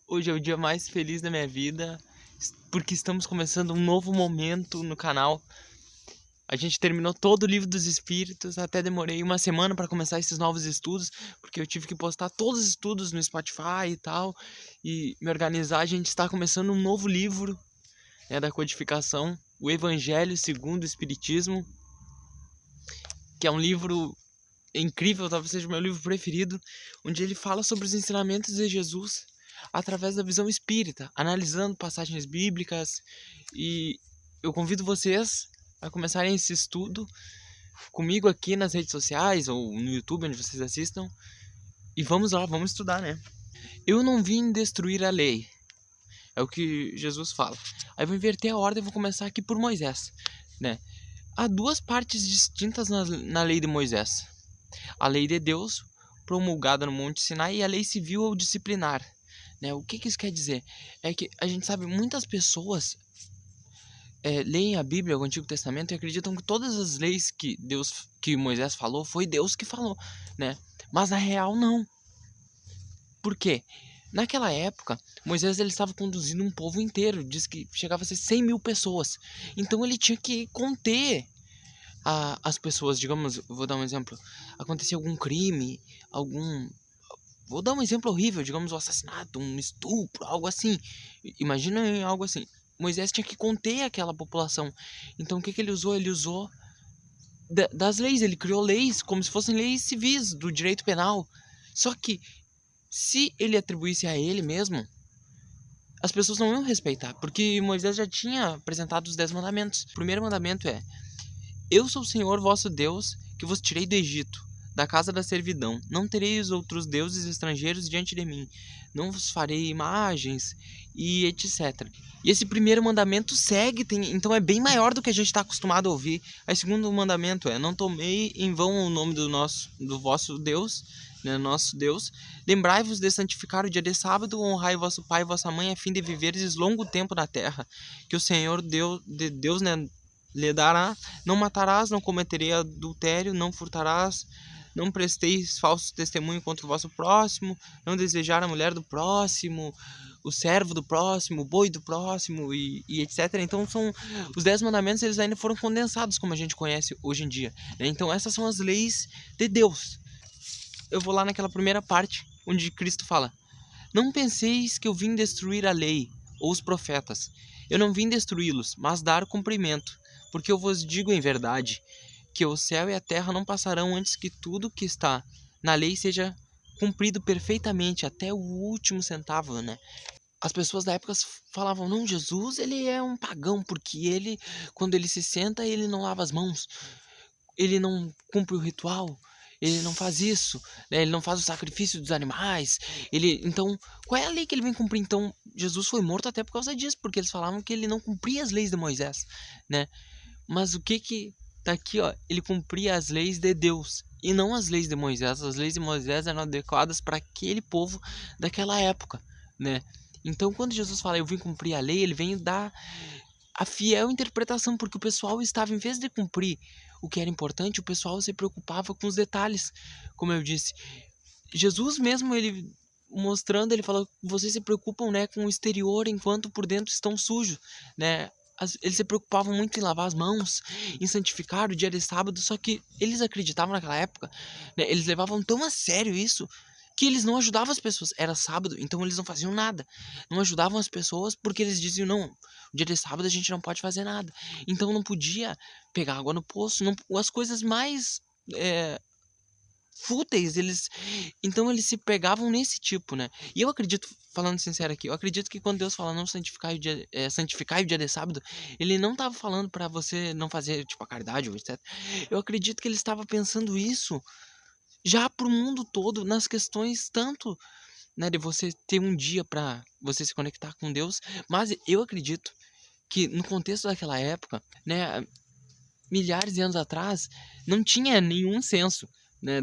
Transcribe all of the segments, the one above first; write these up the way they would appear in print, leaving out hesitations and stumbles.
Hoje é o dia mais feliz da minha vida, porque estamos começando um novo momento no canal. A gente terminou todo o livro dos Espíritos, até demorei uma semana para começar esses novos estudos, porque eu tive que postar todos os estudos no Spotify e tal, e me organizar. A gente está começando um novo livro, né, da codificação, o Evangelho segundo o Espiritismo, que é um livro incrível, talvez seja o meu livro preferido, onde ele fala sobre os ensinamentos de Jesus através da visão espírita, analisando passagens bíblicas. E eu convido vocês a começarem esse estudo comigo aqui nas redes sociais ou no YouTube, onde vocês assistam. E vamos lá, vamos estudar, né? Eu não vim destruir a lei, é o que Jesus fala. Aí eu vou inverter a ordem e vou começar aqui por Moisés, né? Há duas partes distintas na lei de Moisés: a lei de Deus, promulgada no Monte Sinai, e a lei civil ou disciplinar. Né? O que isso quer dizer? É que a gente sabe, muitas pessoas leem a Bíblia, o Antigo Testamento, e acreditam que todas as leis que Moisés falou, foi Deus que falou, né? Mas na real, não. Por quê? Naquela época, Moisés ele estava conduzindo um povo inteiro, diz que chegava a ser 100 mil pessoas. Então ele tinha que conter as pessoas. Digamos, vou dar um exemplo: acontecia algum crime, algum... Vou dar um exemplo horrível, digamos, um assassinato, um estupro, algo assim. Imagina em algo assim. Moisés tinha que conter aquela população. Então o que ele usou? Ele usou das leis, ele criou leis como se fossem leis civis, do direito penal. Só que, se ele atribuísse a ele mesmo, as pessoas não iam respeitar, porque Moisés já tinha apresentado os 10 mandamentos. O primeiro mandamento é: eu sou o Senhor vosso Deus, que vos tirei do Egito, da casa da servidão. Não tereis outros deuses estrangeiros diante de mim. Não vos farei imagens, e etc. E esse primeiro mandamento segue, então é bem maior do que a gente está acostumado a ouvir. Aí o segundo mandamento é: não tomei em vão o nome do vosso Deus, né, nosso Deus. Lembrai-vos de santificar o dia de sábado, honrai vosso pai e vossa mãe, a fim de viveres longo tempo na terra, que o Senhor Deus, né, lhe dará. Não matarás, não cometerei adultério, não furtarás, não presteis falso testemunho contra o vosso próximo, não desejar a mulher do próximo, o servo do próximo, o boi do próximo, e etc. Então são os 10 mandamentos, eles ainda foram condensados como a gente conhece hoje em dia, né? Então essas são as leis de Deus. Eu vou lá naquela primeira parte onde Cristo fala: não penseis que eu vim destruir a lei ou os profetas. Eu não vim destruí-los, mas dar cumprimento. Porque eu vos digo em verdade que o céu e a terra não passarão antes que tudo que está na lei seja cumprido perfeitamente, até o último centavo, né? As pessoas da época falavam: não, Jesus, ele é um pagão, porque ele, quando ele se senta, ele não lava as mãos, ele não cumpre o ritual, ele não faz isso, né? Ele não faz o sacrifício dos animais. Então, qual é a lei que ele vem cumprir? Então, Jesus foi morto até por causa disso, porque eles falavam que ele não cumpria as leis de Moisés, né? Mas o que tá aqui, ó? Ele cumpria as leis de Deus e não as leis de Moisés. As leis de Moisés eram adequadas para aquele povo daquela época, né? Então, quando Jesus fala: eu vim cumprir a lei, ele vem dar a fiel interpretação, porque o pessoal estava, em vez de cumprir o que era importante, o pessoal se preocupava com os detalhes, como eu disse. Jesus mesmo, ele mostrando, ele falou: vocês se preocupam, né, com o exterior, enquanto por dentro estão sujos, né? Eles se preocupavam muito em lavar as mãos, em santificar o dia de sábado, só que eles acreditavam naquela época, né, eles levavam tão a sério isso, que eles não ajudavam as pessoas. Era sábado, então eles não faziam nada. Não ajudavam as pessoas porque eles diziam: não, dia de sábado a gente não pode fazer nada. Então não podia pegar água no poço, não, as coisas mais é, fúteis, então eles se pegavam nesse tipo, né? E eu acredito, falando sincero aqui, eu acredito que quando Deus fala: não santificar o dia de sábado, ele não estava falando para você não fazer tipo a caridade ou etc. Eu acredito que ele estava pensando isso já pro mundo todo, nas questões tanto, né, de você ter um dia para você se conectar com Deus. Mas eu acredito que no contexto daquela época, né, milhares de anos atrás, não tinha nenhum senso, né,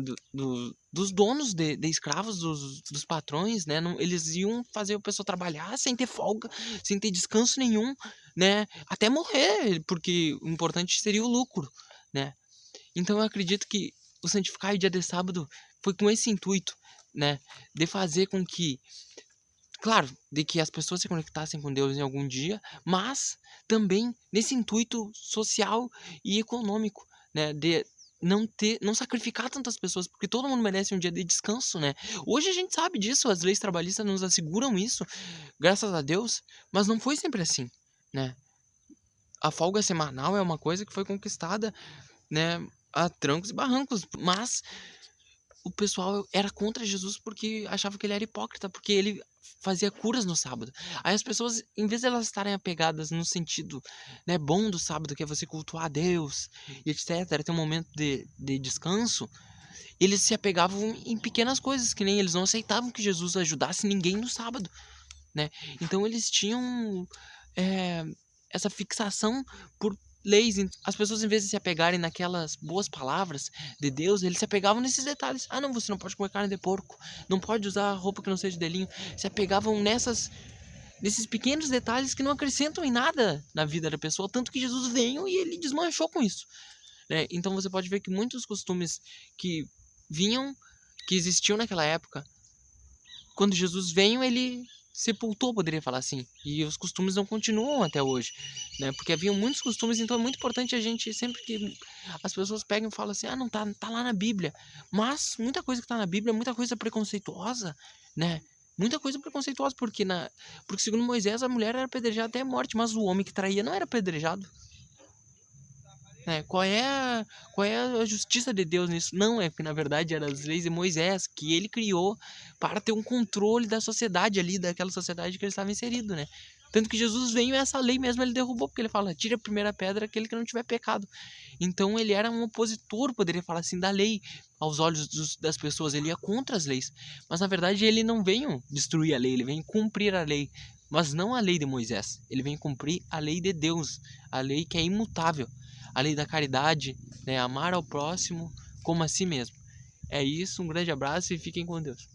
dos donos de escravos, dos patrões, né, não, eles iam fazer o pessoal trabalhar sem ter folga, sem ter descanso nenhum, né, até morrer, porque o importante seria o lucro, né. Então eu acredito que o santificar o dia de sábado foi com esse intuito, né, de fazer com que claro, de que as pessoas se conectassem com Deus em algum dia, mas também nesse intuito social e econômico, né, de não sacrificar tantas pessoas, porque todo mundo merece um dia de descanso, né. Hoje a gente sabe disso, as leis trabalhistas nos asseguram isso, graças a Deus, mas não foi sempre assim, né. A folga semanal é uma coisa que foi conquistada, né, a trancos e barrancos, mas o pessoal era contra Jesus porque achava que ele era hipócrita, porque ele fazia curas no sábado. Aí as pessoas, em vez de elas estarem apegadas no sentido, né, bom do sábado, que é você cultuar a Deus e etc., ter um momento de descanso, eles se apegavam em pequenas coisas, que nem eles não aceitavam que Jesus ajudasse ninguém no sábado, né? Então eles tinham eh, essa fixação por leis. As pessoas, em vez de se apegarem naquelas boas palavras de Deus, eles se apegavam nesses detalhes. Ah, não, você não pode comer carne de porco, não pode usar roupa que não seja de linho. Se apegavam nesses pequenos detalhes que não acrescentam em nada na vida da pessoa, tanto que Jesus veio e ele desmanchou com isso, né? Então você pode ver que muitos costumes que vinham, que existiam naquela época, quando Jesus veio, ele sepultou, poderia falar assim. E os costumes não continuam até hoje, né? Porque haviam muitos costumes, então é muito importante a gente, sempre que as pessoas pegam e falam assim, ah, não, tá lá na Bíblia. Mas muita coisa que tá na Bíblia é muita coisa preconceituosa, né? Muita coisa preconceituosa, porque segundo Moisés, a mulher era apedrejada até a morte, mas o homem que traía não era apedrejado. Né? Qual é a justiça de Deus nisso? Não, é que na verdade eram as leis de Moisés, que ele criou para ter um controle da sociedade ali, daquela sociedade que ele estava inserido, né? Tanto que Jesus veio e essa lei mesmo ele derrubou, porque ele fala, tira a primeira pedra aquele que não tiver pecado. Então ele era um opositor, poderia falar assim, da lei, aos olhos das pessoas, ele ia contra as leis. Mas na verdade ele não veio destruir a lei, ele veio cumprir a lei. Mas não a lei de Moisés, ele vem cumprir a lei de Deus, a lei que é imutável, a lei da caridade, né? Amar ao próximo como a si mesmo. É isso, um grande abraço e fiquem com Deus.